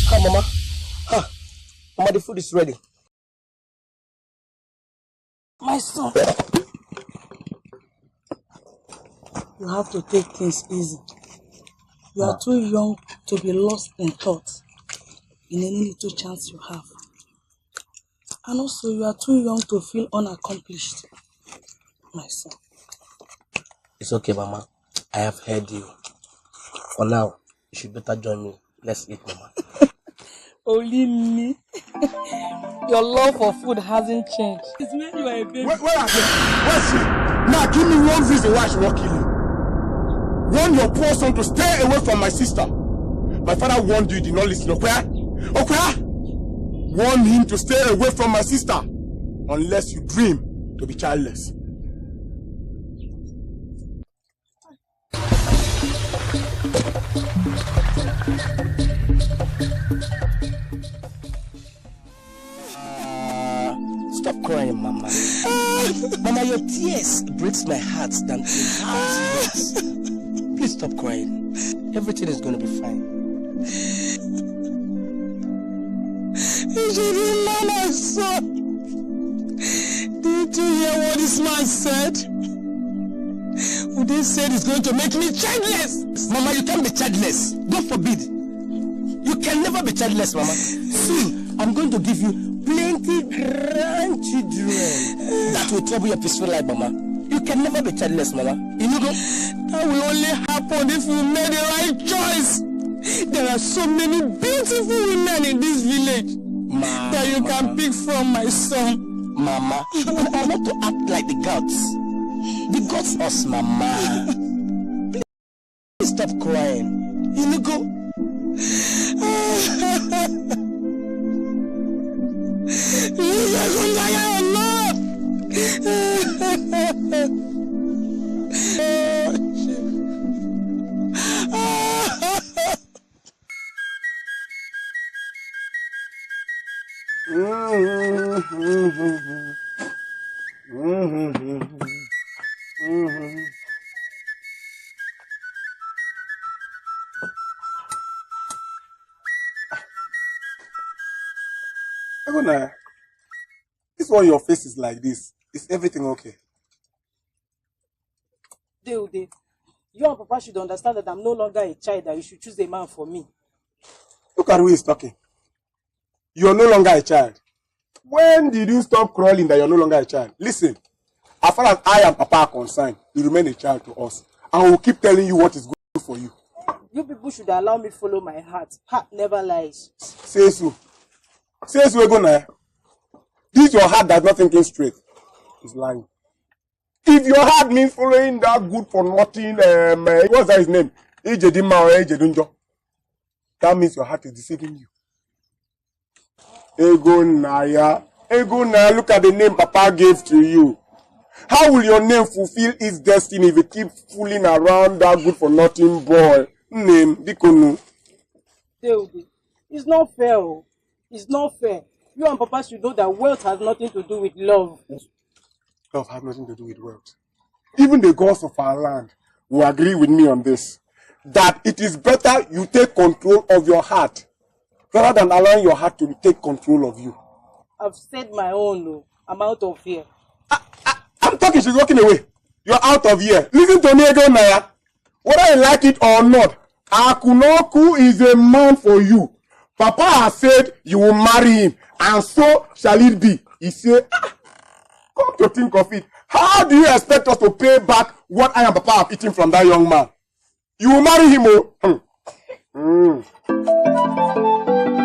Ha, Mama. Ha. Mama, the food is ready. My son, you have to take things easy. You are too young to be lost in thought in any little chance you have. And also, you are too young to feel unaccomplished, my son. It's okay, Mama. I have heard you. For now, you should better join me. Let's eat, Mama. Only me. Your love for food hasn't changed. It's when you are a baby. Where are they? Where's she? Now give me one reason why she won't kill you. Warn your poor son to stay away from my sister. My father warned you, you did not listen. Okay? Warn him to stay away from my sister. Unless you dream to be childless. Stop crying, Mama. Mama, your tears breaks my heart than it hurts. Please stop crying. Everything is going to be fine. You didn't know my son. Did you hear what this man said? Who they said is going to make me childless? Mama, you can't be childless. God forbid. You can never be childless, Mama. Soon, I'm going to give you plenty grandchildren that will trouble your peaceful life, Mama. You can never be childless, Mama. You know, that will only happen if we made the right choice. There are so many beautiful women in this village that you can pick from, my son. Mama, you are not to act like the gods. The gods us, Mama. Please stop crying. You know, Agwuna, this one your face is like this. Is everything okay? You and Papa should understand that I'm no longer a child, that you should choose a man for me. Look at who is talking. You're no longer a child. When did you stop crawling that you're no longer a child? Listen, as far as I and Papa are concerned, you remain a child to us. And we'll keep telling you what is good for you. You people should allow me follow my heart. Heart never lies. Say so. Say so, Agwuna. This your heart that's not thinking straight. It's lying. If your heart means following that good for nothing, what's that his name? Ejedima or Ejedunjo. That means your heart is deceiving you. Agwuna, look at the name Papa gave to you. How will your name fulfill its destiny if you keep fooling around that good for nothing boy? Name Dikonu. It's not fair. It's not fair. You and Papa should know that wealth has nothing to do with love. Love has nothing to do with wealth. Even the gods of our land will agree with me on this. That it is better you take control of your heart rather than allowing your heart to take control of you. I've said my own. No. I'm out of here. I'm talking, she's walking away. You're out of here. Listen to me, Agwuna. Whether you like it or not, Akunoku is a man for you. Papa has said you will marry him, and so shall it be. He said, come to think of it, how do you expect us to pay back what I and Papa have eaten from that young man? You will marry him, oh.